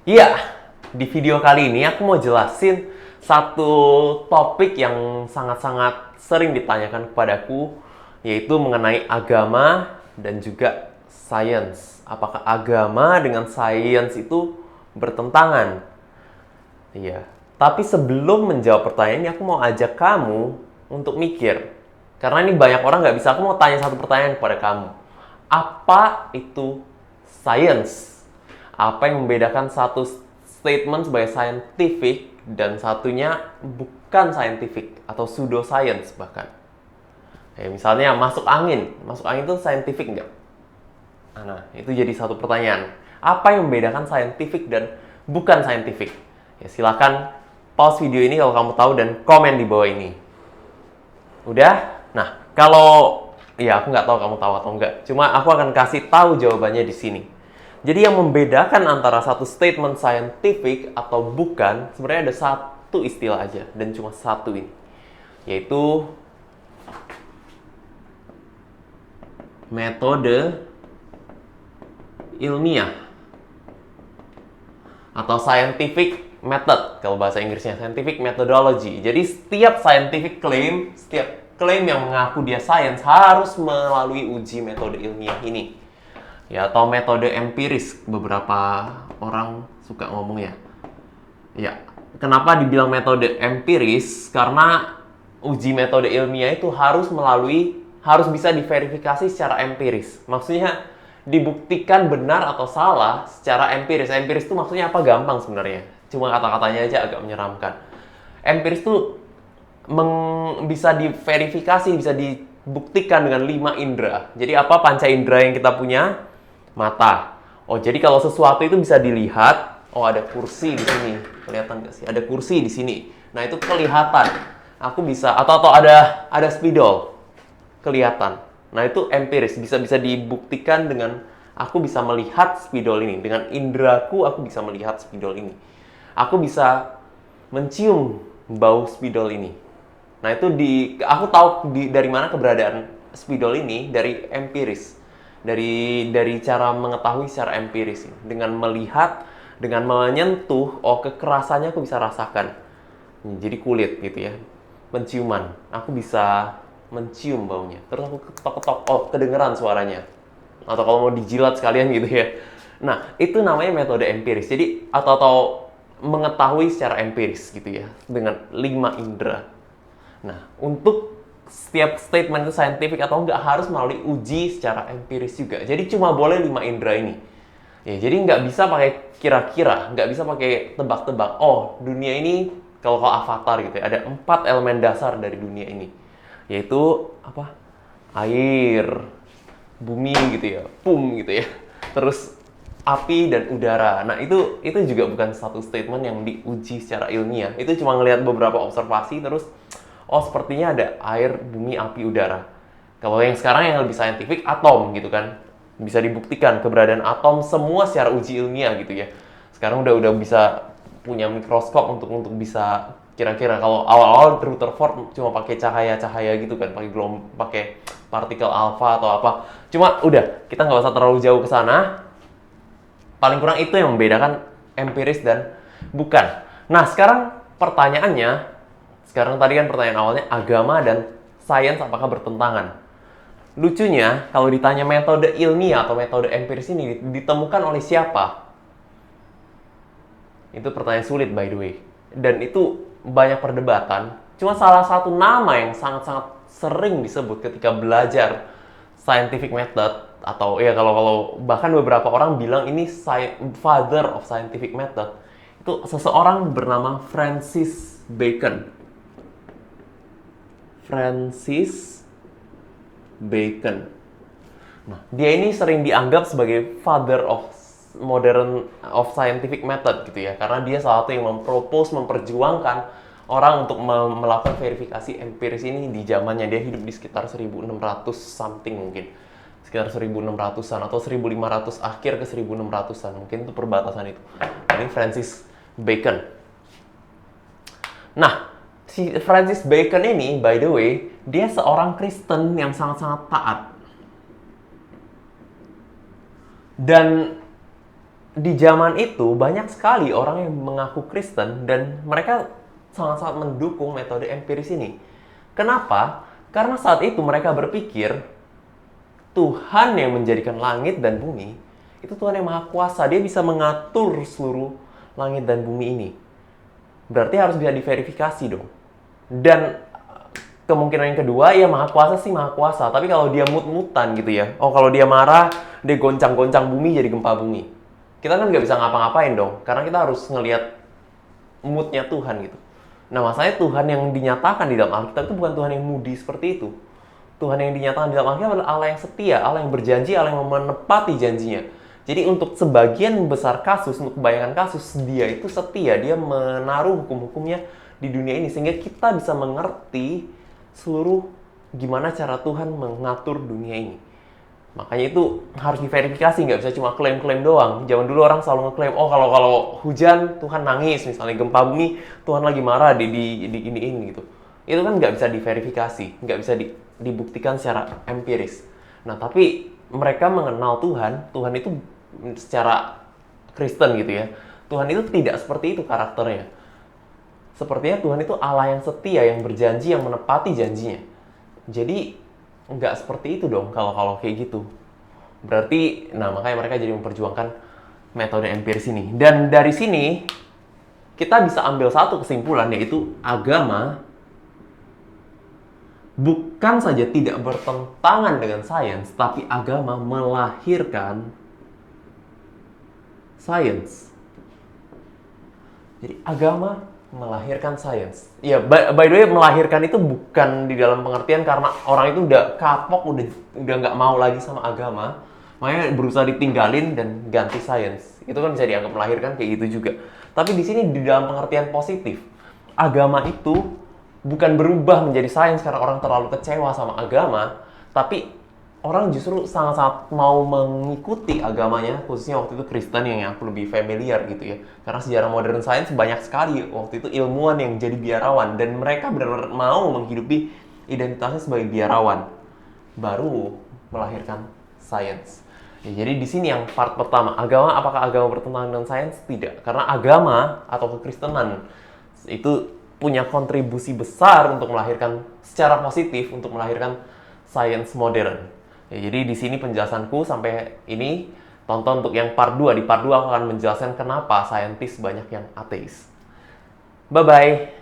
Iya, di video kali ini aku mau jelasin satu topik yang sangat-sangat sering ditanyakan kepadaku, yaitu mengenai agama dan juga sains. Apakah agama dengan sains itu bertentangan? Iya. Tapi sebelum menjawab pertanyaan ini, aku mau ajak kamu untuk mikir. Karena ini banyak orang nggak bisa, aku mau tanya satu pertanyaan kepada kamu. Apa itu sains? Apa yang membedakan satu statement sebagai scientific dan satunya bukan scientific atau pseudoscience bahkan? Ya, misalnya masuk angin itu scientific nggak? Nah, itu jadi satu pertanyaan. Apa yang membedakan scientific dan bukan scientific? Ya, silakan pause video ini kalau kamu tahu dan komen di bawah ini. Udah? Nah, kalau ya aku nggak tahu kamu tahu atau enggak. Cuma aku akan kasih tahu jawabannya di sini. Jadi yang membedakan antara satu statement scientific atau bukan, sebenarnya ada satu istilah aja dan cuma satu ini. Yaitu metode ilmiah atau scientific method kalau bahasa Inggrisnya, scientific methodology. Jadi setiap scientific claim, setiap klaim yang mengaku dia sains harus melalui uji metode ilmiah ini. Ya, atau metode empiris, beberapa orang suka ngomong ya. Ya, kenapa dibilang metode empiris? Karena uji metode ilmiah itu harus bisa diverifikasi secara empiris. Maksudnya dibuktikan benar atau salah secara empiris. Empiris itu maksudnya apa? Gampang sebenarnya. Cuma kata-katanya aja agak menyeramkan. Empiris itu bisa diverifikasi, bisa dibuktikan dengan 5 indera. Jadi apa panca indera yang kita punya? Mata. Oh, jadi kalau sesuatu itu bisa dilihat, oh ada kursi di sini. Kelihatan nggak sih? Ada kursi di sini. Nah, itu kelihatan. Aku bisa atau ada spidol. Kelihatan. Nah, itu empiris, bisa dibuktikan dengan aku bisa melihat spidol ini. Dengan indraku aku bisa melihat spidol ini. Aku bisa mencium bau spidol ini. Nah, itu aku tahu dari mana keberadaan spidol ini dari empiris. Dari cara mengetahui secara empiris dengan melihat, dengan menyentuh, oh kekerasannya aku bisa rasakan. Jadi kulit gitu ya. Penciuman, aku bisa mencium baunya. Terus aku ketok-ketok, oh kedengeran suaranya. Atau kalau mau dijilat sekalian gitu ya. Nah, itu namanya metode empiris. Jadi atau mengetahui secara empiris gitu ya, dengan 5 indera. Nah, untuk setiap statement itu scientific atau enggak harus melalui uji secara empiris juga. Jadi cuma boleh 5 indera ini. Ya, jadi nggak bisa pakai kira-kira, nggak bisa pakai tebak-tebak. Oh, dunia ini kalau Avatar gitu ya, ada 4 elemen dasar dari dunia ini. Yaitu apa? Air, bumi gitu ya, gitu ya. Terus api dan udara. Nah, itu juga bukan satu statement yang diuji secara ilmiah. Itu cuma ngelihat beberapa observasi terus oh sepertinya ada air, bumi, api, udara. Kalau yang sekarang yang lebih saintifik, atom gitu kan. Bisa dibuktikan keberadaan atom semua secara uji ilmiah gitu ya. Sekarang udah bisa punya mikroskop untuk bisa kira-kira. Kalau awal-awal Rutherford cuma pakai cahaya-cahaya gitu kan, pakai partikel alfa atau apa. Cuma udah, kita nggak usah terlalu jauh ke sana. Paling kurang itu yang membedakan empiris dan bukan. Nah, sekarang pertanyaannya, sekarang tadi kan pertanyaan awalnya agama dan sains apakah bertentangan? Lucunya, kalau ditanya metode ilmiah atau metode empiris ini ditemukan oleh siapa? Itu pertanyaan sulit by the way. Dan itu banyak perdebatan. Cuma salah satu nama yang sangat-sangat sering disebut ketika belajar scientific method atau ya kalau bahkan beberapa orang bilang ini father of scientific method. Itu seseorang bernama Francis Bacon. Francis Bacon. Nah, dia ini sering dianggap sebagai father of scientific method gitu ya, karena dia salah satu yang memperjuangkan orang untuk melakukan verifikasi empiris ini di zamannya. Dia hidup di sekitar 1600 something mungkin. Sekitar 1600-an atau 1500 akhir ke 1600-an. Mungkin itu perbatasan itu. Ini Francis Bacon. Nah, si Francis Bacon ini, by the way, dia seorang Kristen yang sangat-sangat taat. Dan di zaman itu banyak sekali orang yang mengaku Kristen dan mereka sangat-sangat mendukung metode empiris ini. Kenapa? Karena saat itu mereka berpikir Tuhan yang menjadikan langit dan bumi itu Tuhan yang Maha Kuasa. Dia bisa mengatur seluruh langit dan bumi ini. Berarti harus bisa diverifikasi dong. Dan kemungkinan yang kedua, ya Maha Kuasa sih Maha Kuasa. Tapi kalau dia mut-mutan gitu ya. Oh, kalau dia marah, dia goncang-goncang bumi jadi gempa bumi. Kita kan nggak bisa ngapa-ngapain dong. Karena kita harus ngelihat moodnya Tuhan gitu. Nah, masalahnya Tuhan yang dinyatakan di dalam Alkitab itu bukan Tuhan yang moody seperti itu. Tuhan yang dinyatakan di dalam Alkitab adalah Allah yang setia, Allah yang berjanji, Allah yang menepati janjinya. Jadi untuk sebagian besar kasus, untuk kebanyakan kasus, dia itu setia. Dia menaruh hukum-hukumnya di dunia ini. Sehingga kita bisa mengerti seluruh gimana cara Tuhan mengatur dunia ini. Makanya itu harus diverifikasi, nggak bisa cuma klaim-klaim doang. Zaman dulu orang selalu ngeklaim, oh kalau hujan Tuhan nangis, misalnya gempa bumi Tuhan lagi marah di ini gitu. Itu kan nggak bisa diverifikasi, nggak bisa dibuktikan secara empiris. Nah, tapi mereka mengenal Tuhan, Tuhan itu secara Kristen gitu ya. Tuhan itu tidak seperti itu karakternya. Sepertinya Tuhan itu Allah yang setia, yang berjanji, yang menepati janjinya. Jadi nggak seperti itu dong kalau kayak gitu. Berarti, nah makanya mereka jadi memperjuangkan metode empiris ini. Dan dari sini kita bisa ambil satu kesimpulan, yaitu agama bukan saja tidak bertentangan dengan sains, tapi agama melahirkan sains. Jadi agama melahirkan sains. Ya, by the way, melahirkan itu bukan di dalam pengertian karena orang itu udah kapok, udah nggak mau lagi sama agama, makanya berusaha ditinggalin dan ganti sains. Itu kan bisa dianggap melahirkan kayak gitu juga. Tapi di sini di dalam pengertian positif, agama itu bukan berubah menjadi sains karena orang terlalu kecewa sama agama, tapi orang justru sangat-sangat mau mengikuti agamanya, khususnya waktu itu Kristen yang aku lebih familiar gitu ya. Karena sejarah modern science banyak sekali waktu itu ilmuwan yang jadi biarawan, dan mereka benar-benar mau menghidupi identitasnya sebagai biarawan. Baru melahirkan science. Ya, jadi di sini yang part pertama, agama, apakah agama bertentangan dengan sains? Tidak. Karena agama atau kekristenan itu punya kontribusi besar untuk melahirkan secara positif, untuk melahirkan sains modern. Ya, jadi di sini penjelasanku sampai ini. Tonton untuk yang part 2. Di part 2 aku akan menjelaskan kenapa saintis banyak yang ateis. Bye-bye.